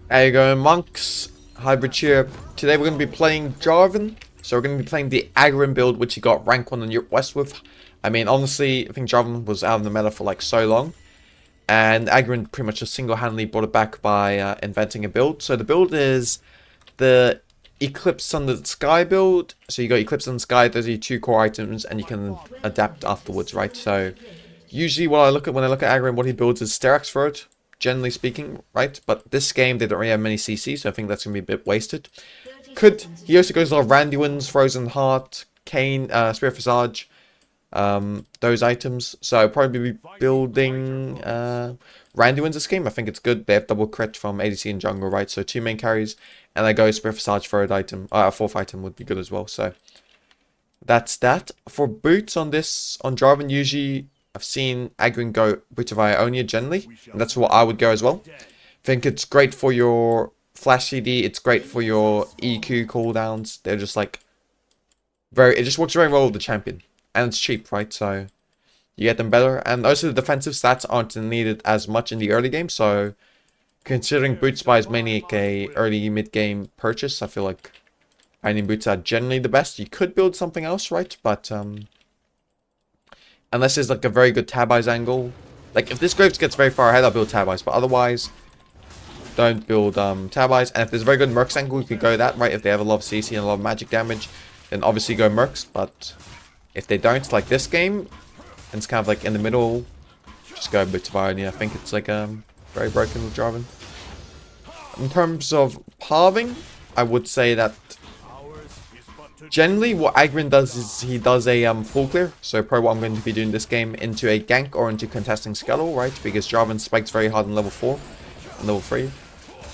There you go, monks. Hybrid cheer. Today we're going to be playing Jarvan. So we're going to be playing the Agron build, which he got rank 1 in Europe West with. I mean, honestly, I think Jarvan was out of the meta for like so long. And Agron pretty much just single-handedly brought it back by inventing a build. So the build is the Eclipse Under the Sky build. So you got Eclipse Under the Sky, those are your 2 core items, and you can adapt afterwards, right? So usually what I look at when I look at Agron, what he builds is Sterak's Throat, generally speaking, right? But this game, they don't really have many CC, so I think that's going to be a bit wasted. He also goes a lot of Randuin's, Frozen Heart, Kane, Spirit Visage, those items. So I'll probably be building Randuin's this game. I think it's good. They have double crit from ADC and jungle, right? So 2 main carries, and I go Spirit Visage third item. A 4th item would be good as well. So that's that. For boots on Jarvan, usually I've seen Agron go Boot of Ionia generally, and that's what I would go as well. I think it's great for your Flash CD, it's great for your EQ cooldowns. They're just like it just works very well with the champion. And it's cheap, right? So you get them better. And also the defensive stats aren't needed as much in the early game, so considering Boot Spy is mainly like a early mid-game purchase, I feel like Iron Boots are generally the best. You could build something else, right? But unless there's like a very good tab eyes angle. Like if this Graves gets very far ahead, I'll build tab eyes. But otherwise, don't build tab eyes. And if there's a very good Mercs angle, you could go that, right? If they have a lot of CC and a lot of magic damage, then obviously go Mercs. But if they don't, like this game, and it's kind of like in the middle, just go Boots of Irony. I think it's like very broken with Jarvan. In terms of palving, I would say that generally what Agron does is he does a full clear. So probably what I'm going to be doing this game into a gank or into contesting Scuttle, right? Because Jarvan spikes very hard on level 4 and level 3.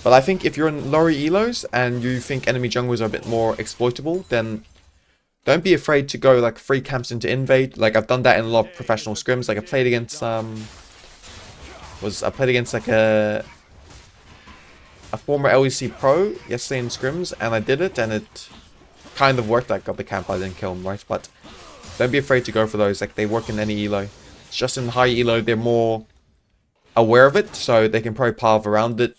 But I think if you're in lower elos and you think enemy junglers are a bit more exploitable, then don't be afraid to go like free camps into invade. Like I've done that in a lot of professional scrims. Like I played against like a former LEC pro yesterday in scrims, and I did it, and it kind of worked. I got the camp, I didn't kill him, right? But don't be afraid to go for those. Like they work in any elo. It's just in high elo they're more aware of it, so they can probably palve around it.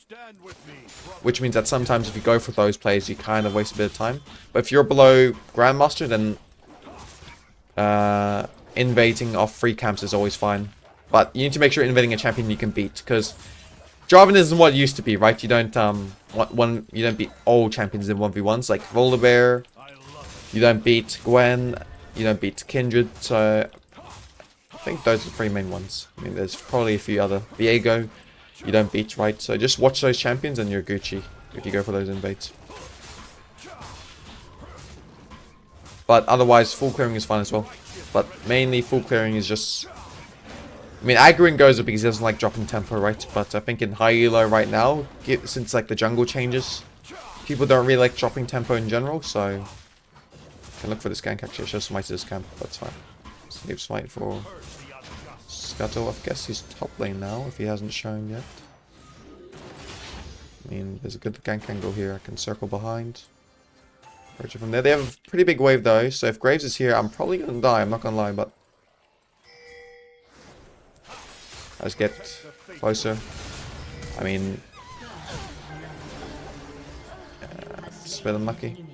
Which means that sometimes if you go for those plays, you kind of waste a bit of time. But if you're below Grandmaster, then invading off free camps is always fine. But you need to make sure you're invading a champion you can beat, because Jarvan isn't what it used to be, right? You don't you don't beat all champions in 1v1s like Volibear. You don't beat Gwen. You don't beat Kindred. So I think those are the 3 main ones. I mean, there's probably a few other. Viego, you don't beat, right? So just watch those champions and you're Gucci if you go for those invades. But otherwise, full clearing is fine as well. But mainly full clearing is just... I mean, Agron goes it because he doesn't like dropping tempo, right? But I think in high elo right now, since like the jungle changes, people don't really like dropping tempo in general, so... I can look for this gank actually. I should have smited this camp, but it's fine. Save smite for Scuttle. I guess he's top lane now, if he hasn't shown yet. I mean, there's a good gank angle here. I can circle behind. Approach it from there. They have a pretty big wave though, so if Graves is here, I'm probably going to die. I'm not going to lie, but... I just get closer. I mean... it's a bit unlucky.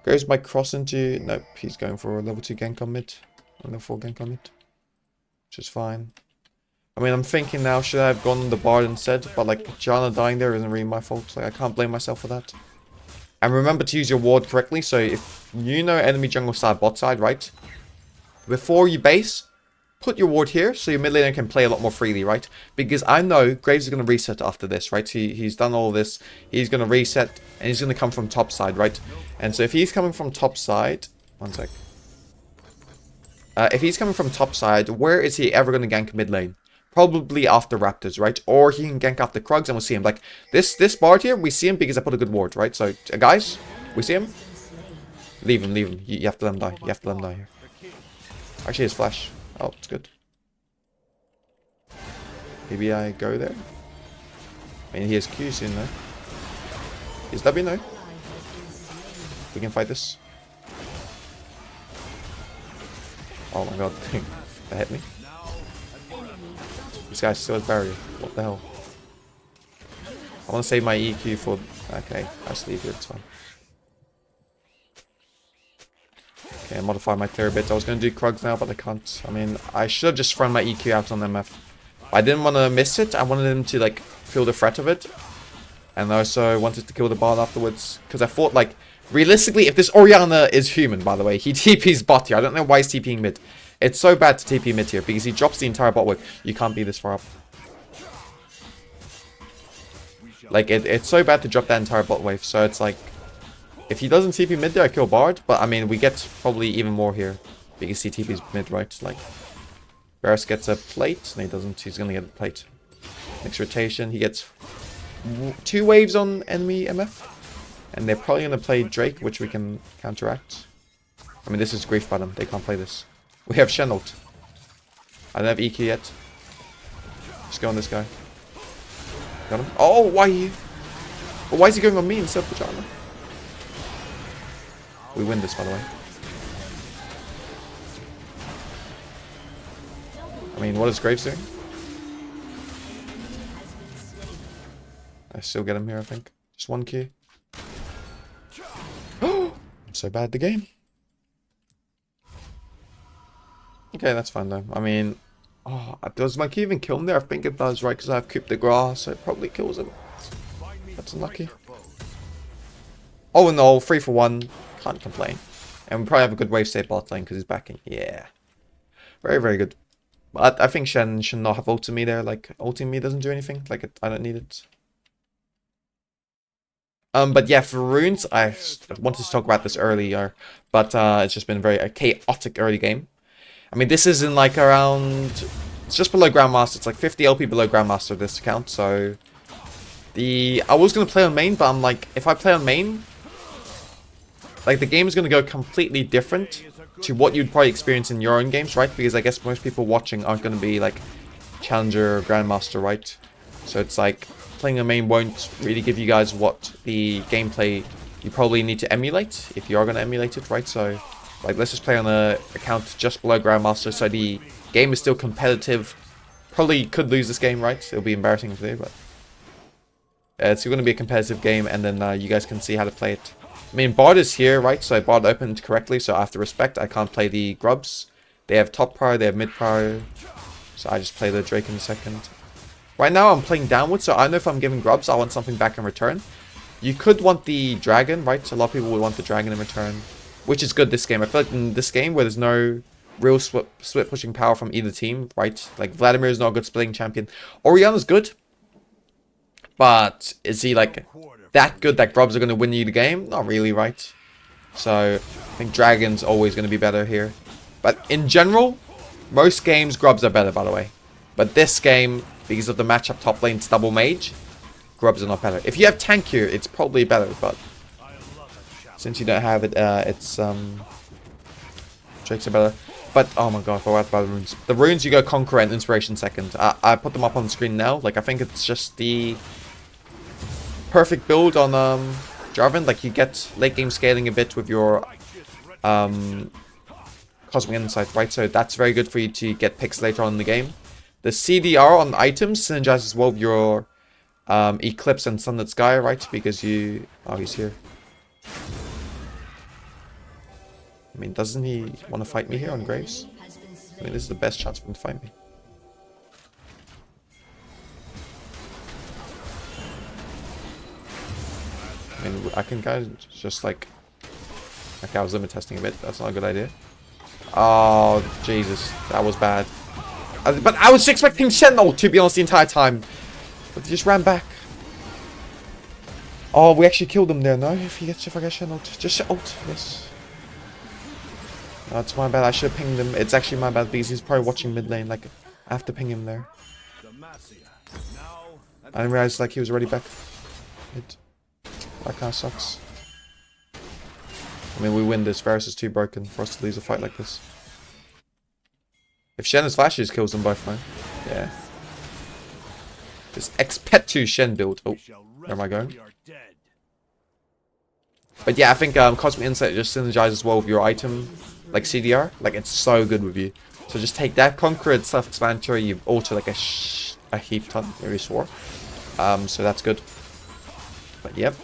Graves might cross into... Nope, he's going for a level 2 gank on mid. Level 4 gank on mid. Which is fine. I mean, I'm thinking now, should I have gone on the Bard instead? But like, Janna dying there isn't really my fault. Like, I can't blame myself for that. And remember to use your ward correctly. So if you know enemy jungle side, bot side, right? Before you base, put your ward here so your mid laner can play a lot more freely, right? Because I know Graves is going to reset after this, right? He's done all this. He's going to reset and he's going to come from top side, right? And so if he's coming from top side... One sec. If he's coming from top side, where is he ever going to gank mid lane? Probably after Raptors, right? Or he can gank after Krugs and we'll see him. Like, this Bard here, we see him because I put a good ward, right? So, guys, we see him. Leave him, leave him. You have to let him die. You have to let him die here. Actually, his flash. Oh, it's good. Maybe I go there. I mean, he has Q soon, though. Is W no? We can fight this. Oh my god, that hit me. This guy still has barrier. What the hell? I want to save my EQ for... Okay, I'll just leave it, it's fine. Okay, modify my clear a bit. I was going to do Krugs now, but I can't. I mean, I should have just thrown my EQ out on MF. I didn't want to miss it. I wanted him to, like, feel the threat of it. And I also wanted to kill the bard afterwards. Because I thought, like, realistically, if this Orianna is human, by the way, he TP's bot here. I don't know why he's TPing mid. It's so bad to TP mid here, because he drops the entire bot wave. You can't be this far up. Like, it's so bad to drop that entire bot wave. So it's like, if he doesn't TP mid there, I kill bard. But, I mean, we get probably even more here. Because he TP's mid, right? Like, Varus gets a plate. No, he doesn't. He's going to get a plate. Next rotation, he gets 2 waves on enemy MF. And they're probably going to play Drake, which we can counteract. I mean, this is grief by them. They can't play this. We have Shen ult. I don't have EQ yet. Just go on this guy. Got him. Oh, why he... Well, why is he going on me instead of the Jarvan? We win this, by the way. I mean, what is Graves doing? I still get him here, I think. Just 1 Q. I'm so bad at the game. Okay, that's fine though. I mean, oh, does my Q even kill him there? I think it does, right? Because I have Coup de Grace, so it probably kills him. That's unlucky. Oh no, 3 for 1. Can't complain. And we probably have a good wave state bot lane because he's backing. Yeah. Very, very good. But I think Shen should not have ulted me there. Like, ulting me doesn't do anything. Like, I don't need it. But yeah, for runes, I wanted to talk about this earlier. But it's just been a very chaotic early game. I mean, this is in like around... It's just below Grandmaster. It's like 50 LP below Grandmaster this account. So, I was going to play on main, but I'm like, if I play on main, like the game is going to go completely different to what you'd probably experience in your own games, right? Because I guess most people watching aren't going to be like Challenger or Grandmaster, right? So it's like, playing on main won't really give you guys what the gameplay you probably need to emulate, if you are going to emulate it, right? So, like, let's just play on a account just below Grandmaster, so the game is still competitive. Probably could lose this game, right? It'll be embarrassing to do, but... it's going to be a competitive game, and then you guys can see how to play it. I mean, Bard is here, right? So Bard opened correctly, so I have to respect. I can't play the Grubs. They have top prior, they have mid prior. So I just play the Drake in a second. Right now, I'm playing downwards, so I know if I'm giving Grubs, I want something back in return. You could want the Dragon, right? So a lot of people would want the Dragon in return. Which is good this game. I feel like in this game, where there's no real split pushing power from either team, right? Like, Vladimir is not a good splitting champion. Orianna's good. But is he, like, that good that Grubs are going to win you the game? Not really, right? So, I think Dragon's always going to be better here. But in general, most games, Grubs are better, by the way. But this game, because of the matchup top lane's double mage, Grubs are not better. If you have tank here, it's probably better, but... Since you don't have it, Drakes are better. But, oh my god, I forgot about the runes. The runes, you go Conqueror and Inspiration second. I put them up on the screen now. Like, I think it's just the perfect build on Jarvan. Like, you get late game scaling a bit with your Cosmic Insight, right? So that's very good for you to get picks later on in the game. The CDR on items synergizes well with your Eclipse and Sunlit Sky, right? Because you... Oh, he's here. I mean, doesn't he want to fight me here on Graves? I mean, this is the best chance for him to fight me. I mean, I can kind of just like... Okay, I was limit testing a bit. That's not a good idea. Oh, Jesus. That was bad. But I was expecting Sentinel, to be honest, the entire time. But he just ran back. Oh, we actually killed him there, no? If I get Sentinel. Just ult, yes. Oh, it's my bad. I should have pinged him. It's actually my bad because he's probably watching mid lane. Like, I have to ping him there. I didn't realize like he was already back. That kind of sucks. I mean, we win this. Varus is too broken for us to lose a fight like this. If Shen has flashes, kills them both, man. Yeah. This X-Pet2 Shen build. Oh, where am I going? But yeah, I think Cosmic Insight just synergizes well with your item, like CDR. Like, it's so good with you. So just take that, Conqueror, it's self-explanatory. You've altered like a heap ton, maybe swore. So that's good. But yep.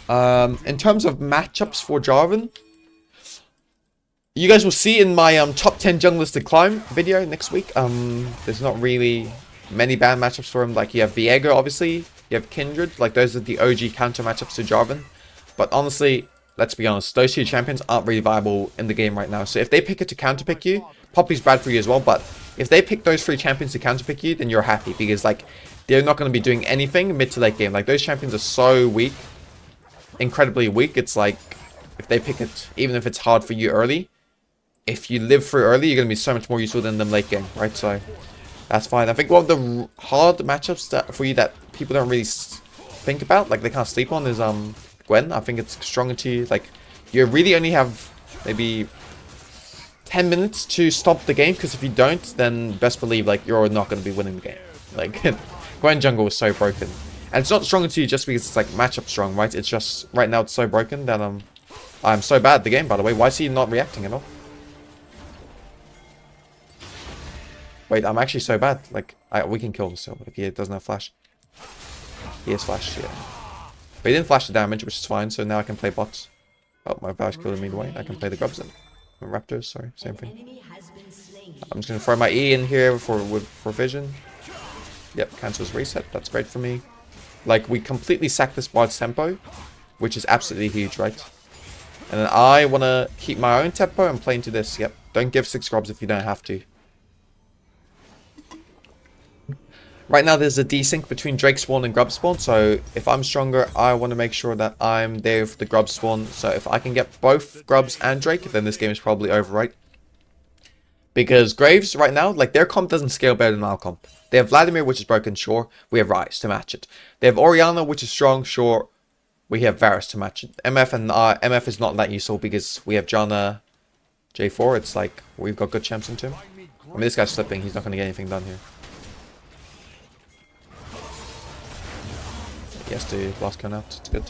In terms of matchups for Jarvan, you guys will see in my top 10 junglers to climb video next week. There's not really many bad matchups for him. Like, you have Viego, obviously. You have Kindred. Like, those are the OG counter matchups to Jarvan. But honestly, let's be honest, those two champions aren't really viable in the game right now. So if they pick it to counterpick you, Poppy's bad for you as well. But if they pick those three champions to counterpick you, then you're happy. Because, like, they're not going to be doing anything mid to late game. Like, those champions are so weak. Incredibly weak. It's like, if they pick it, even if it's hard for you early, if you live through early, you're going to be so much more useful than them late game, right? So, that's fine. I think one of the hard matchups that for you that people don't really think about, like they can't sleep on, is Gwen. I think it's stronger to you. Like, you really only have maybe 10 minutes to stop the game, because if you don't, then best believe, like, you're not going to be winning the game. Like, Gwen jungle is so broken. And it's not stronger to you just because it's, like, matchup strong, right? It's just, right now it's so broken that, I'm so bad at the game, by the way. Why is he not reacting at all? Wait, I'm actually so bad. Like, we can kill him still if he doesn't have flash. He has flash, yeah. But he didn't flash the damage, which is fine, so now I can play bots. Oh, my Vash killed him either way. I can play the grubs and raptors, sorry, same thing. I'm just gonna throw my E in here for vision. Yep, cancels reset. That's great for me. Like, we completely sacked this bot's tempo, which is absolutely huge, right? And then I want to keep my own tempo and play into this. Yep, don't give 6 grubs if you don't have to. Right now, there's a desync between Drake spawn and grub spawn, so if I'm stronger, I want to make sure that I'm there for the grub spawn. So if I can get both grubs and Drake, then this game is probably over, right? Because Graves, right now, like, their comp doesn't scale better than our comp. They have Vladimir, which is broken, sure. We have Ryze to match it. They have Orianna, which is strong, sure. We have Varus to match it. MF and MF is not that useful because we have Janna J4. It's like, we've got good champs into him. I mean, this guy's slipping. He's not going to get anything done here. He has to last count out. It's good.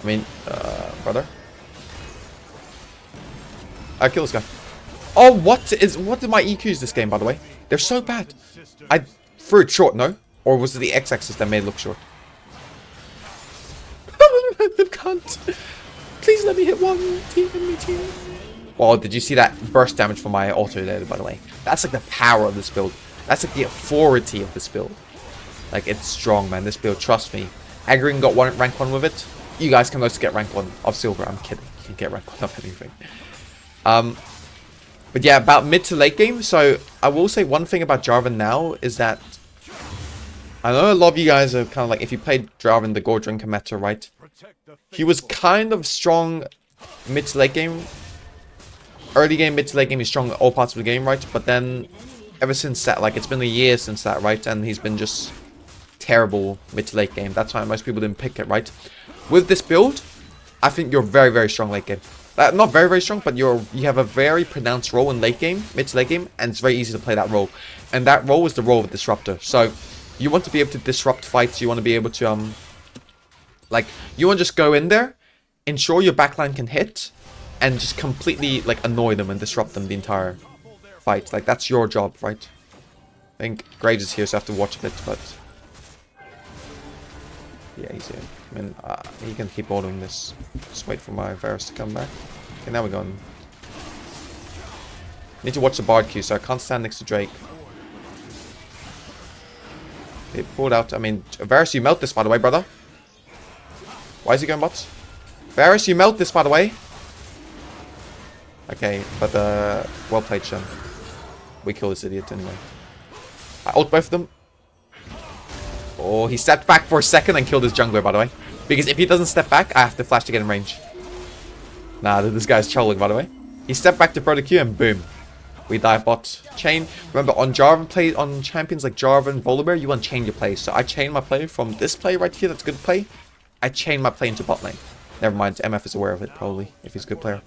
I mean, brother. I kill this guy. Oh, what are my EQs this game, by the way? They're so bad. I threw it short, no? Or was it the X-axis that made it look short? The cunt. Please let me hit one. Team. Oh, did you see that burst damage from my auto there, by the way? That's like the power of this build. That's like the authority of this build. Like, it's strong, man. This build, trust me. Agrin got rank 1 with it. You guys can also get rank 1 of silver. I'm kidding. You can get rank 1 of anything. But yeah, about mid to late game. So I will say one thing about Jarvan now is that I know a lot of you guys are kind of like, if you played Jarvan the Gore Drinker meta, right? He was kind of strong mid to late game. Early game, mid to late game, he's strong at all parts of the game, right? But then ever since that, like, it's been a year since that, right? And he's been just terrible mid to late game. That's why most people didn't pick it, right? With this build, I think you're very, very strong late game. Not very, very strong, but you have a very pronounced role in late game, mid to late game, and it's very easy to play that role. And that role is the role of a disruptor. So you want to be able to disrupt fights. You want to be able to like, you want to just go in there, ensure your backline can hit, and just completely, like, annoy them and disrupt them the entire fight. Like, that's your job, right? I think Graves is here, so I have to watch a bit, but yeah, he's here. I mean, he can keep ordering this. Just wait for my Varus to come back. Okay, now we're going. Need to watch the Bard queue, so I can't stand next to Drake. They pulled out. I mean, Varus, you melt this, by the way, brother. Why is he going bots? Varus, you melt this, by the way. Okay, but well played, Shen. We kill this idiot anyway. I ult both of them. Oh, he stepped back for a second and killed his jungler, by the way. Because if he doesn't step back, I have to flash to get in range. Nah, this guy's trolling, by the way. He stepped back to throw the Q and boom. We dive bot. Chain. Remember, on Jarvan play, on champions like Jarvan, Volibear, you want to chain your play. So I chain my play from this play right here, that's good play. I chain my play into bot lane. Never mind, MF is aware of it, probably, if he's a good player.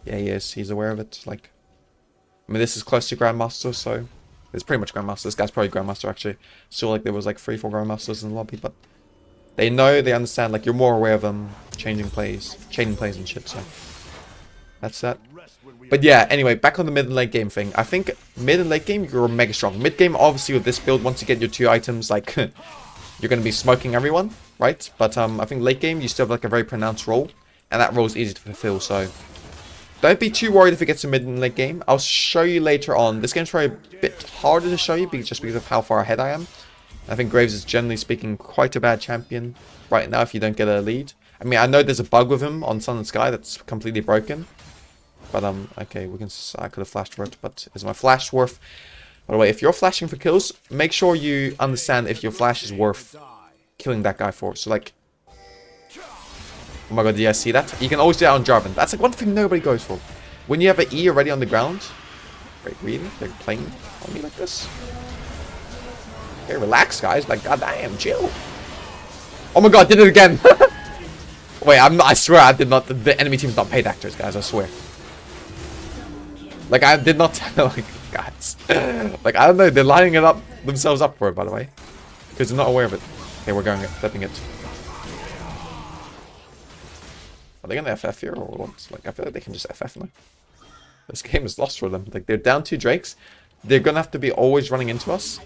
Yeah, he is. He's aware of it. Like, I mean, this is close to Grandmaster, so it's pretty much Grandmaster. This guy's probably Grandmaster, actually. So, like, there was, like, 3-4 Grandmasters in the lobby, but they know, they understand, like, you're more aware of them chaining plays and shit, so that's that. But yeah, anyway, back on the mid and late game thing. I think mid and late game, you're mega strong. Mid game, obviously, with this build, once you get your 2 items, like, you're going to be smoking everyone, right? But I think late game, you still have like a very pronounced role, and that role is easy to fulfill, so don't be too worried if it gets to mid and late game. I'll show you later on. This game's probably a bit harder to show you just because of how far ahead I am. I think Graves is, generally speaking, quite a bad champion right now if you don't get a lead. I mean, I know there's a bug with him on Sun and Sky that's completely broken. But, okay, I could have flashed for it, but is my flash worth... By the way, if you're flashing for kills, make sure you understand if your flash is worth killing that guy for. So, like... Oh my god, do you guys see that? You can always do that on Jarvan. That's like one thing nobody goes for. When you have an E already on the ground... Wait, really? They're playing on me like this? Hey, relax, guys. Like, goddamn, chill. Oh my god, did it again! Wait, I swear I did not... The enemy team's not paid actors, guys, I swear. Like, I did not tell, like, guys. Like, I don't know, they're lining it up themselves up for it, by the way. Because they're not aware of it. Okay, we're going, flipping it. Are they gonna FF here, or what? Like, I feel like they can just FF now. This game is lost for them. Like, they're down 2 Drakes. They're gonna have to be always running into us.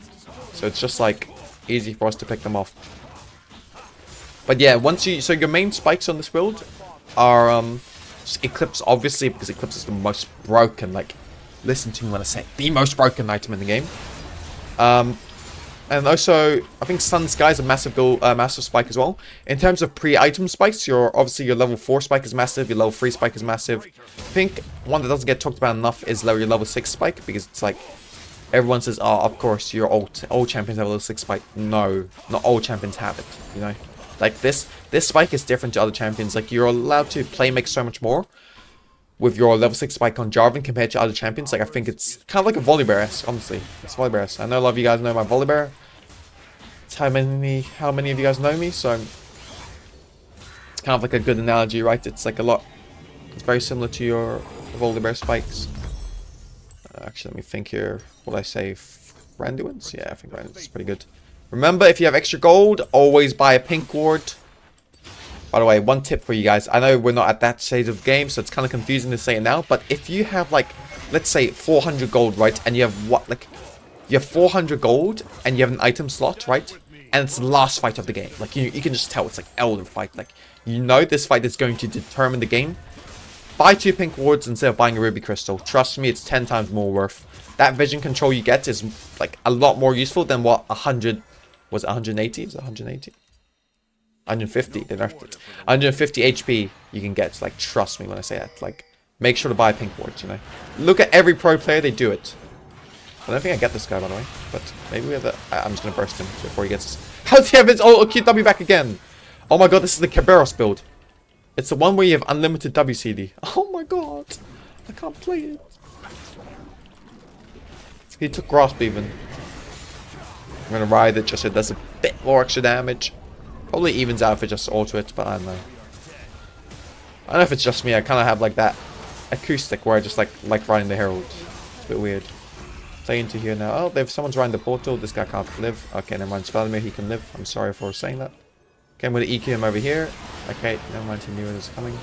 So it's just, like, easy for us to pick them off. But yeah, once you... So your main spikes on this build are, just Eclipse, obviously, because Eclipse is the most broken, like... Listen to me when I say the most broken item in the game. And also, I think Sun Sky is a massive massive spike as well. In terms of pre-item spikes, obviously your level 4 spike is massive, your level 3 spike is massive. I think one that doesn't get talked about enough is your level 6 spike, because it's like, everyone says, oh, of course, your all champions have a level 6 spike. No, not all champions have it, you know? Like, this spike is different to other champions. Like, you're allowed to play make so much more with your level 6 spike on Jarvan compared to other champions. Like, I think it's kind of like a Volibear-esque, honestly. It's Volibear-esque. I know a lot of you guys know my Volibear. It's how many of you guys know me, so it's kind of like a good analogy, right? It's like it's very similar to your Volibear spikes. Actually, let me think here. What I say? Randuin's? Yeah, I think Randuin's is pretty good. Remember, if you have extra gold, always buy a pink ward. By the way, one tip for you guys. I know we're not at that stage of the game, so it's kind of confusing to say it now. But if you have, like, let's say 400 gold, right? And you have what, like, you have 400 gold and you have an item slot, right? And it's the last fight of the game. Like, you can just tell it's like Elder fight. Like, you know this fight is going to determine the game. Buy 2 pink wards instead of buying a ruby crystal. Trust me, it's 10 times more worth. That vision control you get is, like, a lot more useful than what 100... Was it 180? Is it 180? 150. They nerfed it. 150 HP you can get. Like, trust me when I say that. Like, make sure to buy pink wards, you know. Look at every pro player, they do it. I don't think I get this guy, by the way. But maybe we have the... I'm just going to burst him before he gets... How does he have his... Oh, QW back again. Oh my god, this is the Kerberos build. It's the one where you have unlimited WCD. Oh my god. I can't play it. He took Grasp even. I'm going to ride it just so it does a bit more extra damage. Probably evens out if it just auto it, but I don't know. I don't know if it's just me. I kind of have like that acoustic where I just like riding the Herald. It's a bit weird. Stay into here now. Oh, if someone's riding the portal, this guy can't live. Okay, never mind. Vladimir, he can live. I'm sorry for saying that. Okay, I'm going to EQ him over here. Okay, never mind. He knew it was coming.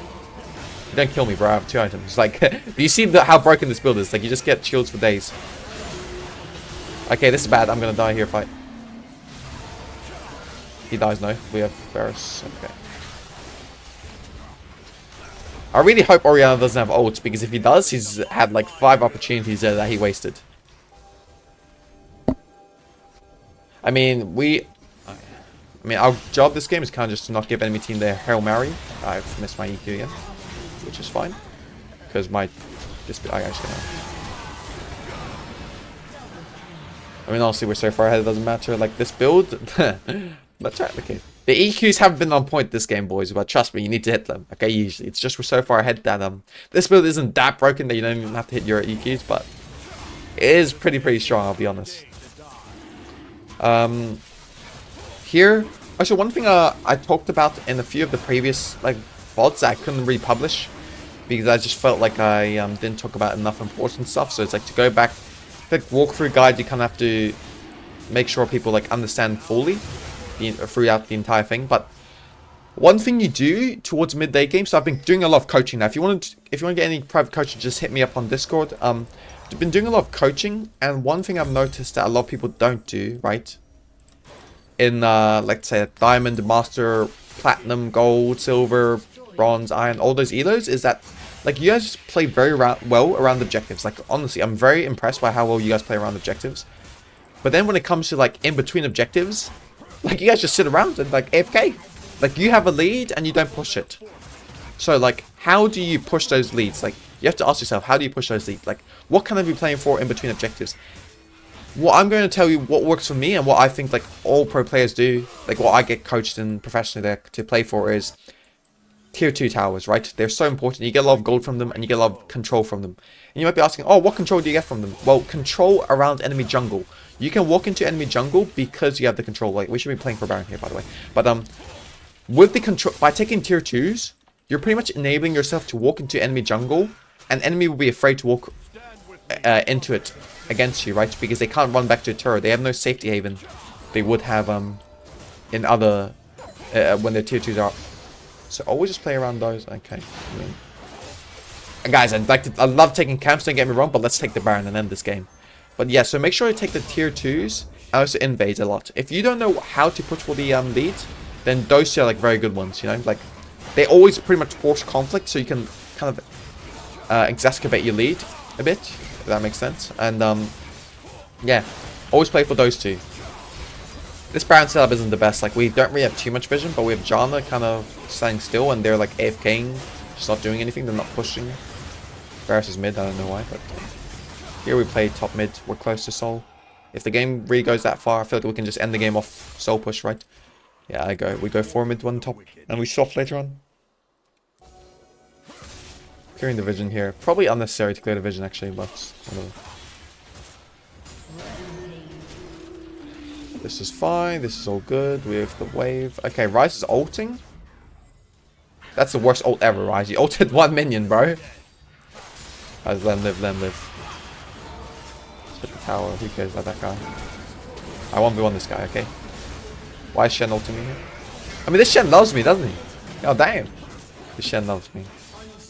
Don't kill me, bro. I have 2 items. Like, do you see how broken this build is? Like, you just get shields for days. Okay, this is bad. I'm going to die here if I... He dies now. We have Varus. Okay. I really hope Oriana doesn't have ult, because if he does, he's had like 5 opportunities there that he wasted. I mean, our job this game is kind of just to not give enemy team their Hail Mary. I've missed my EQ again, which is fine. Because I actually know. I mean, honestly, we're so far ahead, it doesn't matter. Like, this build... That's right, okay. The EQs haven't been on point this game, boys, but trust me, you need to hit them. Okay, usually. It's just we're so far ahead that, this build isn't that broken that you don't even have to hit your EQs, but... It is pretty strong, I'll be honest. Here... Also, one thing I talked about in a few of the previous, like, VODs that I couldn't really publish. Because I just felt like I didn't talk about enough important stuff. So it's like to go back... Like, walkthrough guide, you kind of have to make sure people, like, understand fully throughout the entire thing. But one thing you do towards midday games, so I've been doing a lot of coaching now. If you want to get any private coaching, just hit me up on Discord. I've been doing a lot of coaching, and one thing I've noticed that a lot of people don't do, right, in let's say diamond, master, platinum, gold, silver, bronze, iron, all those elos is that like you guys just play very well around objectives. Like honestly, I'm very impressed by how well you guys play around objectives. But then when it comes to like in between objectives, like you guys just sit around and like AFK. Like you have a lead and you don't push it. So like how do you push those leads? Like you have to ask yourself, how do you push those leads? Like what can I be playing for in between objectives? What I'm going to tell you what works for me and what I think like all pro players do, like what I get coached and professionally there to play for is tier 2 towers, right? They're so important. You get a lot of gold from them and you get a lot of control from them. And you might be asking, oh, what control do you get from them? Well, control around enemy jungle. You can walk into enemy jungle because you have the control. Like we should be playing for Baron here, by the way. But with the control, by taking tier 2s, you're pretty much enabling yourself to walk into enemy jungle, and enemy will be afraid to walk into it against you, right? Because they can't run back to a turret. They have no safety haven they would have in other when their tier 2s are. So always just play around those. Okay. And guys, I love taking camps, don't get me wrong, but let's take the Baron and end this game. But yeah, so make sure you take the tier 2s and also invade a lot. If you don't know how to push for the lead, then those two are like very good ones, you know? Like they always pretty much force conflict, so you can kind of exacerbate your lead a bit, if that makes sense. And yeah, always play for those two. This Baron setup isn't the best. Like we don't really have too much vision, but we have Janna kind of standing still and they're like AFKing, just not doing anything. They're not pushing. Varus is mid, I don't know why, but here we play top mid. We're close to Soul. If the game really goes that far, I feel like we can just end the game off Soul push, right? Yeah, we go 4 mid, 1 top, and we swap later on. Clearing the vision here. Probably unnecessary to clear the vision actually, but whatever. This is fine. This is all good. We have the wave. Okay, Ryze is ulting. That's the worst ult ever, Ryze. You ulted 1 minion, bro. Let him live, let him live. Let's hit the tower. Who cares about that guy? I 1v1 this guy, okay? Why is Shen ulting me here? I mean, this Shen loves me, doesn't he? Oh, damn. This Shen loves me.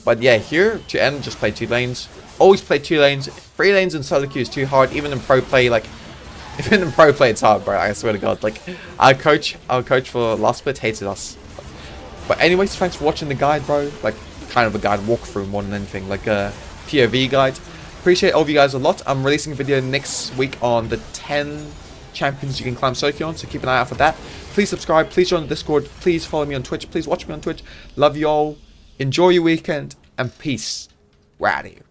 But yeah, here to end, just play 2 lanes. Always play 2 lanes. 3 lanes in solo queue is too hard. Even in pro play, like, even in pro play, it's hard, bro. I swear to God. Like, our coach for last split hated us. But anyways, thanks for watching the guide, bro. Like, kind of a guide walkthrough more than anything. Like a POV guide. Appreciate all of you guys a lot. I'm releasing a video next week on the 10 champions you can climb Soki on, so keep an eye out for that. Please subscribe. Please join the Discord. Please follow me on Twitch. Please watch me on Twitch. Love you all. Enjoy your weekend, and peace. We're out of here.